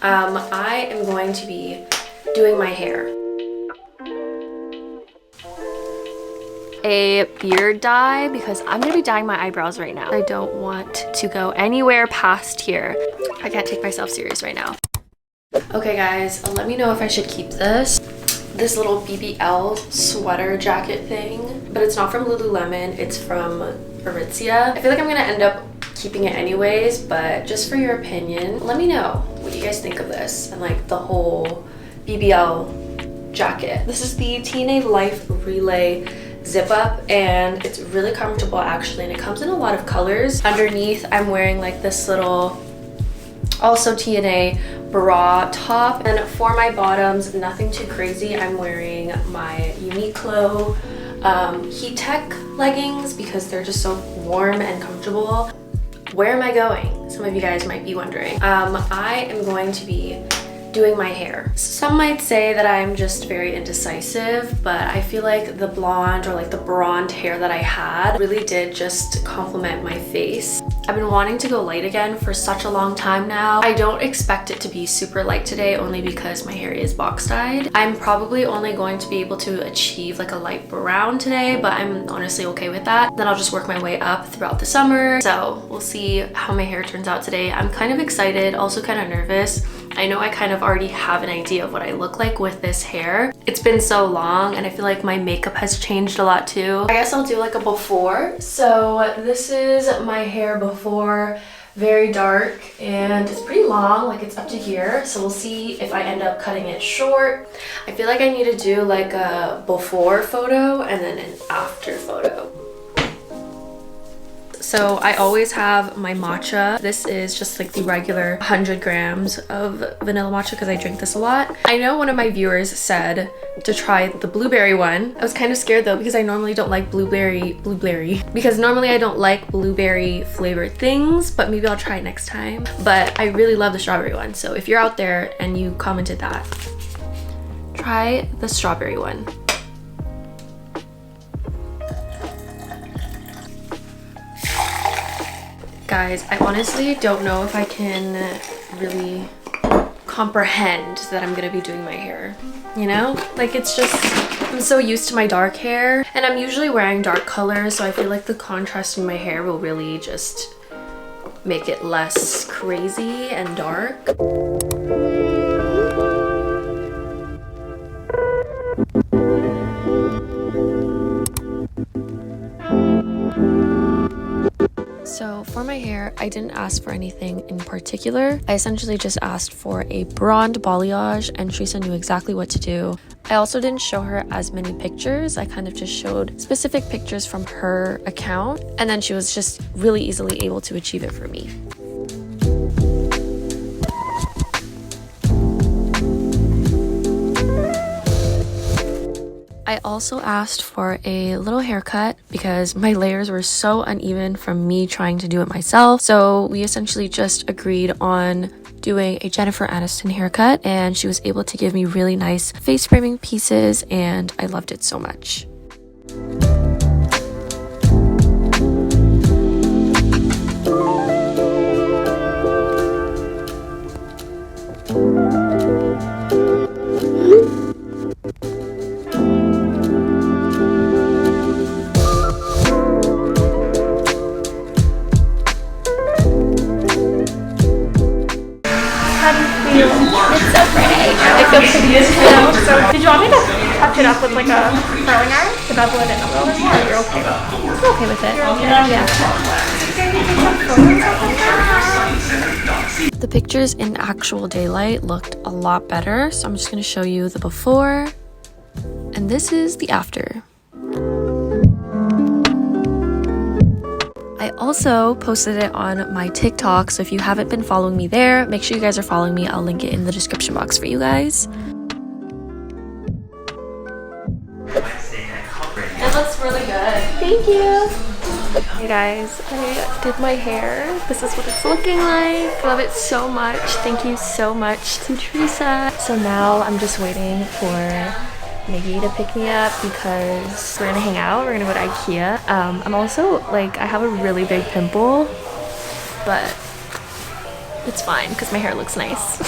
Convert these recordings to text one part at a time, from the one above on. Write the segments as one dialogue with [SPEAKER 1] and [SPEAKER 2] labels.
[SPEAKER 1] I am going to be doing my hair. A beard dye because I'm gonna be dyeing my eyebrows right now. I don't want to go anywhere past here. I can't take myself serious right now. Okay guys, let me know if I should keep this little BBL sweater jacket thing, but it's not from Lululemon, it's from Aritzia. I feel like I'm gonna end up keeping it anyways, but just for your opinion, let me know what you guys think of this and like the whole BBL jacket. This is the TNA Life Relay zip up and it's really comfortable actually, and it comes in a lot of colors. Underneath I'm wearing like this little also TNA bra top, and for my bottoms, nothing too crazy. I'm wearing my Uniqlo Heat Tech leggings because they're just so warm and comfortable. Where am I going? Some of you guys might be wondering. I am going to be doing my hair. Some might say that I'm just very indecisive, but I feel like the blonde or like the blonde hair that I had really did just complement my face. I've been wanting to go light again for such a long time now. I don't expect it to be super light today only because my hair is box dyed. I'm probably only going to be able to achieve like a light brown today, but I'm honestly okay with that. Then I'll just work my way up throughout the summer. So we'll see how my hair turns out today. I'm kind of excited, also kind of nervous. I know I kind of already have an idea of what I look like with this hair. It's been so long and I feel like my makeup has changed a lot too. I guess I'll do like a before. So this is my hair before, very dark, and it's pretty long, like it's up to here. So we'll see if I end up cutting it short. I feel like I need to do like a before photo and then an after photo. So I always have my matcha. This is just like the regular 100 grams of vanilla matcha because I drink this a lot. I know one of my viewers said to try the blueberry one. I was kind of scared though because I normally don't like blueberry because normally I don't like blueberry flavored things, but maybe I'll try it next time. But I really love the strawberry one. So if you're out there and you commented that, try the strawberry one. Guys, I honestly don't know if I can really comprehend that I'm gonna be doing my hair, you know? Like it's just, I'm so used to my dark hair and I'm usually wearing dark colors, so I feel like the contrast in my hair will really just make it less crazy and dark. So for my hair, I didn't ask for anything in particular. I essentially just asked for a blonde balayage and Teresa knew exactly what to do. I also didn't show her as many pictures. I kind of just showed specific pictures from her account and then she was just really easily able to achieve it for me. I also asked for a little haircut because my layers were so uneven from me trying to do it myself. So we essentially just agreed on doing a Jennifer Aniston haircut and she was able to give me really nice face framing pieces and I loved it so much.
[SPEAKER 2] It's so pretty. I feel pretty as well. So, did you want me to touch it up with like a curling iron to bevel it in a little bit more? Or you're okay with it? I'm okay with it.
[SPEAKER 1] Yeah. The pictures in actual daylight looked a lot better, so I'm just going to show you the before, and this is the after. I also posted it on my TikTok, so if you haven't been following me there, make sure you guys are following me. I'll link it in the description box for you guys.
[SPEAKER 2] It looks really good.
[SPEAKER 1] Thank you. Hey guys, I did my hair. This is what it's looking like. I love it so much. Thank you so much to Teresa. So now I'm just waiting for Nikki to pick me up because we're gonna hang out. We're gonna go to IKEA. I'm also like, I have a really big pimple, but it's fine because my hair looks nice.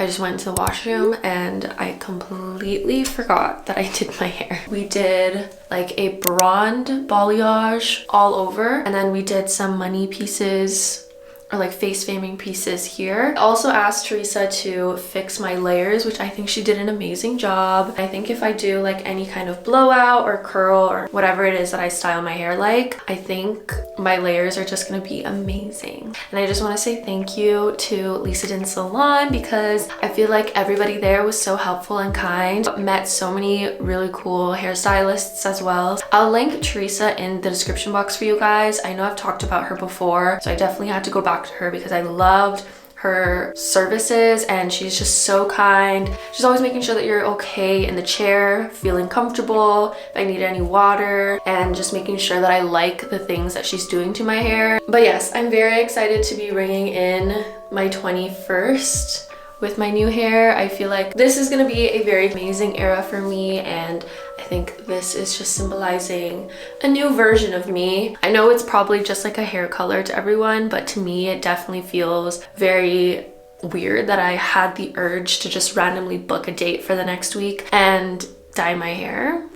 [SPEAKER 1] I just went to the washroom and I completely forgot that I did my hair. We did like a blonde balayage all over, and then we did some money pieces or like face framing pieces here. I also asked Teresa to fix my layers, which I think she did an amazing job. I think if I do like any kind of blowout or curl or whatever it is that I style my hair like, I think my layers are just gonna be amazing. And I just want to say thank you to Lynda Salon, because I feel like everybody there was so helpful and kind. Met so many really cool hairstylists as well. I'll link Teresa in the description box for you guys. I know I've talked about her before, so I definitely had to go back to her because I loved her services, and she's just so kind. She's always making sure that you're okay in the chair, feeling comfortable, if I need any water, and just making sure that I like the things that she's doing to my hair. But yes, I'm very excited to be ringing in my 21st with my new hair. I feel like this is gonna be a very amazing era for me, and I think this is just symbolizing a new version of me. I know it's probably just like a hair color to everyone, but to me it definitely feels very weird that I had the urge to just randomly book a date for the next week and dye my hair.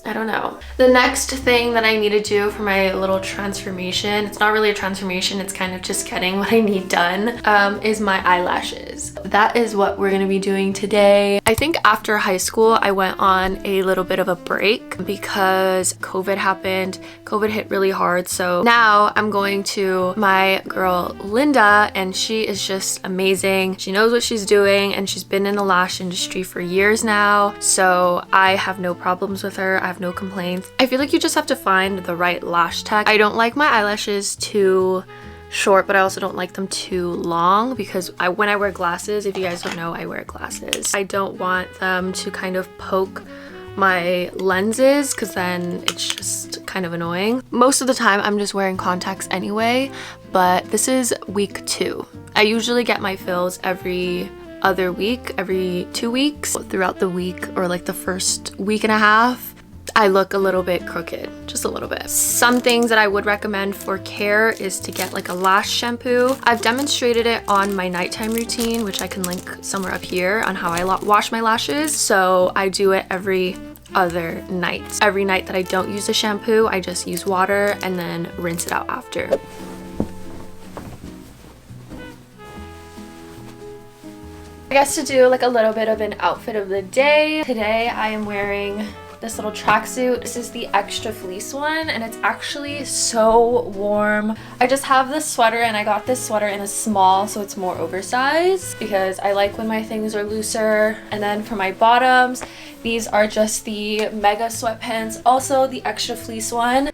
[SPEAKER 1] I don't know. The next thing that I need to do for my little transformation, it's not really a transformation, it's kind of just getting what I need done, is my eyelashes. That is what we're gonna be doing today. I think after high school, I went on a little bit of a break because COVID happened. COVID hit really hard. So now I'm going to my girl Lynda, and she is just amazing. She knows what she's doing, and she's been in the lash industry for years now. So I have no problems with her. I have no complaints. I feel like you just have to find the right lash tech. I don't like my eyelashes too short, but I also don't like them too long because when I wear glasses, if you guys don't know, I wear glasses. I don't want them to kind of poke my lenses because then it's just kind of annoying. Most of the time I'm just wearing contacts anyway, but this is week 2. I usually get my fills every other week, every 2 weeks. Throughout the week, or like the first week and a half, I look a little bit crooked, just a little bit. Some things that I would recommend for care is to get like a lash shampoo. I've demonstrated it on my nighttime routine, which I can link somewhere up here, on how I wash my lashes. So I do it every other night. Every night that I don't use the shampoo, I just use water and then rinse it out after. I guess to do like a little bit of an outfit of the day. Today I am wearing this little tracksuit. This is the extra fleece one, and it's actually so warm. I just have this sweater, and I got this sweater in a small, so it's more oversized because I like when my things are looser. And then for my bottoms, these are just the mega sweatpants, also the extra fleece one.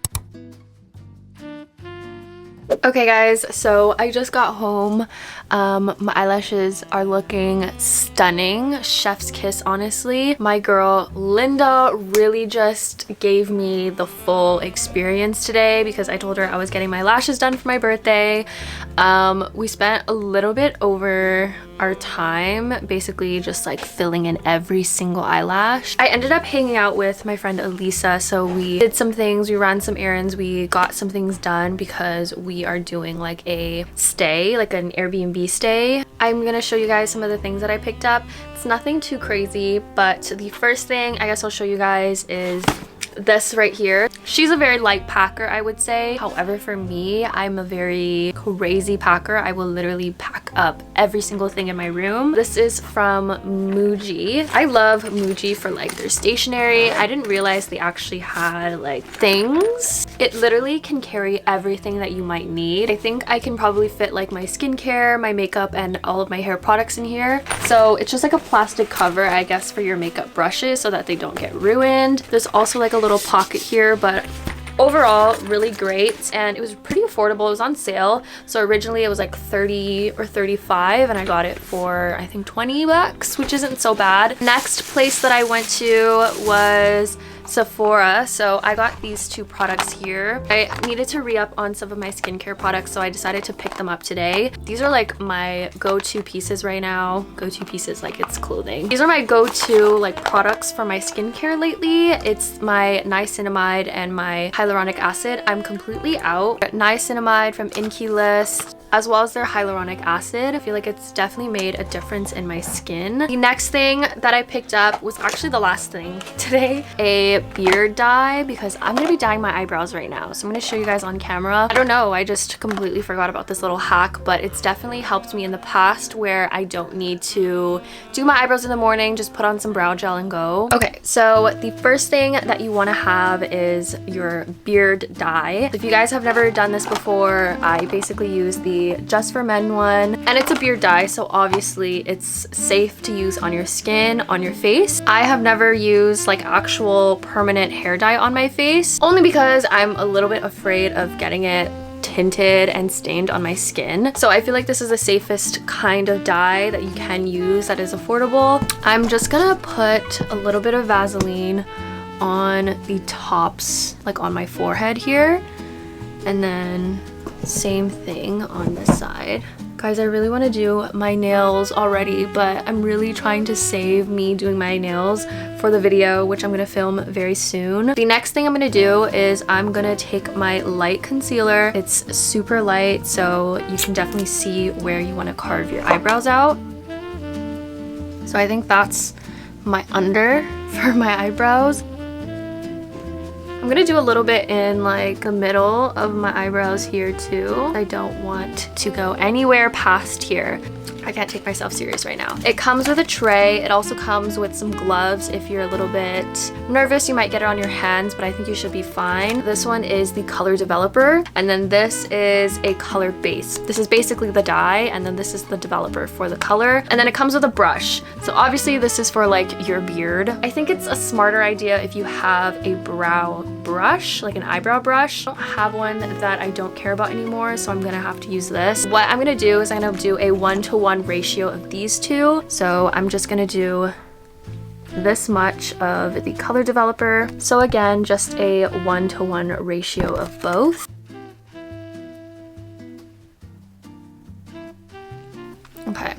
[SPEAKER 1] Okay guys, so I just got home. My eyelashes are looking stunning. Chef's kiss, honestly. My girl Lynda really just gave me the full experience today because I told her I was getting my lashes done for my birthday. We spent a little bit over our time basically just like filling in every single eyelash. I ended up hanging out with my friend Elisa, so we did some things, we ran some errands, we got some things done because we are doing like a stay, like an Airbnb stay. I'm gonna show you guys some of the things that I picked up. It's nothing too crazy, but the first thing I guess I'll show you guys is this right here. She's a very light packer, I would say. However, for me, I'm a very crazy packer. I will literally pack up every single thing in my room. This is from Muji. I love Muji for like their stationery. I didn't realize they actually had like things. It literally can carry everything that you might need. I think I can probably fit like my skincare, my makeup, and all of my hair products in here. So it's just like a plastic cover, I guess, for your makeup brushes so that they don't get ruined. There's also like a little pocket here, but overall really great, and it was pretty affordable. It was on sale, so originally it was like 30 or 35 and I got it for I think 20 bucks, which isn't so bad. Next place that I went to was Sephora, so I got these 2 products here. I needed to re-up on some of my skincare products, so I decided to pick them up today. These are like my go-to pieces right now. Go-to pieces like it's clothing. These are my go-to like products for my skincare lately. It's my niacinamide and my hyaluronic acid. I'm completely out. Niacinamide from Inkey List. as well as their hyaluronic acid. I feel like it's definitely made a difference in my skin. The next thing that I picked up was actually the last thing today, a beard dye, because I'm gonna be dyeing my eyebrows right now. So I'm gonna show you guys on camera. I don't know, I just completely forgot about this little hack, but it's definitely helped me in the past where I don't need to do my eyebrows in the morning, just put on some brow gel and go. Okay, so the first thing that you wanna have is your beard dye. If you guys have never done this before, I basically use the Just for Men one, and it's a beard dye, so obviously it's safe to use on your skin, on your face. I have never used like actual permanent hair dye on my face, only because I'm a little bit afraid of getting it tinted and stained on my skin. So I feel like this is the safest kind of dye that you can use that is affordable. I'm just gonna put a little bit of Vaseline on the tops, like on my forehead here, and then same thing on this side. Guys, I really want to do my nails already, but I'm really trying to save me doing my nails for the video, which I'm going to film very soon. The next thing I'm going to do is I'm going to take my light concealer. It's super light, so you can definitely see where you want to carve your eyebrows out. So I think that's my under for my eyebrows. I'm gonna do a little bit in like the middle of my eyebrows here too. I don't want to go anywhere past here. I can't take myself serious right now. It comes with a tray. It also comes with some gloves. If you're a little bit nervous, you might get it on your hands, but I think you should be fine. This one is the color developer, and then this is a color base. This is basically the dye, and then this is the developer for the color. And then it comes with a brush. So obviously this is for like your beard. I think it's a smarter idea if you have a brow brush, like an eyebrow brush. I don't have one that I don't care about anymore, so I'm gonna have to use this. What I'm gonna do is I'm gonna do a 1-to-1 ratio of these two. So I'm just gonna do this much of the color developer. So again, just a 1-to-1 ratio of both. Okay.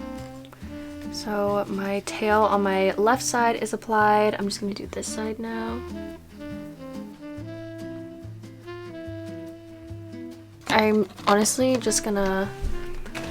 [SPEAKER 1] So my tail on my left side is applied. I'm just gonna do this side now. I'm honestly just gonna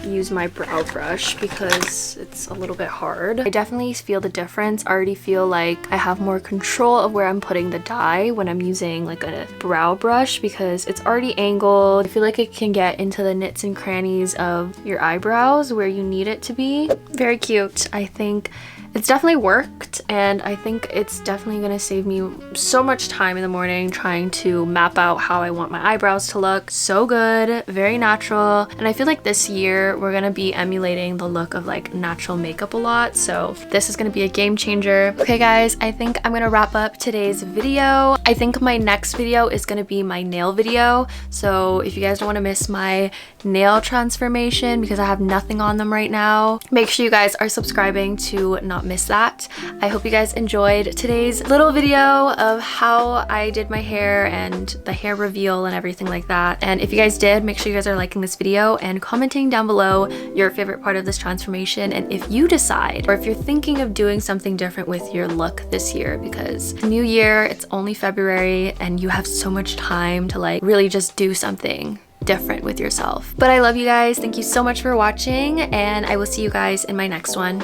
[SPEAKER 1] use my brow brush because it's a little bit hard. I definitely feel the difference. I already feel like I have more control of where I'm putting the dye when I'm using like a brow brush because it's already angled. I feel like it can get into the nits and crannies of your eyebrows where you need it to be. Very cute. I think it's definitely worked, and I think it's definitely gonna save me so much time in the morning trying to map out how I want my eyebrows to look. So good, very natural, and I feel like this year we're gonna be emulating the look of like natural makeup a lot, so this is gonna be a game changer. Okay guys, I think I'm gonna wrap up today's video. I think my next video is gonna be my nail video, so if you guys don't want to miss my nail transformation because I have nothing on them right now, make sure you guys are subscribing to not miss that. I hope you guys enjoyed today's little video of how I did my hair and the hair reveal and everything like that. And if you guys did, make sure you guys are liking this video and commenting down below your favorite part of this transformation, and if you decide or if you're thinking of doing something different with your look this year, because new year, it's only February and you have so much time to like really just do something different with yourself. But I love you guys. Thank you so much for watching, and I will see you guys in my next one.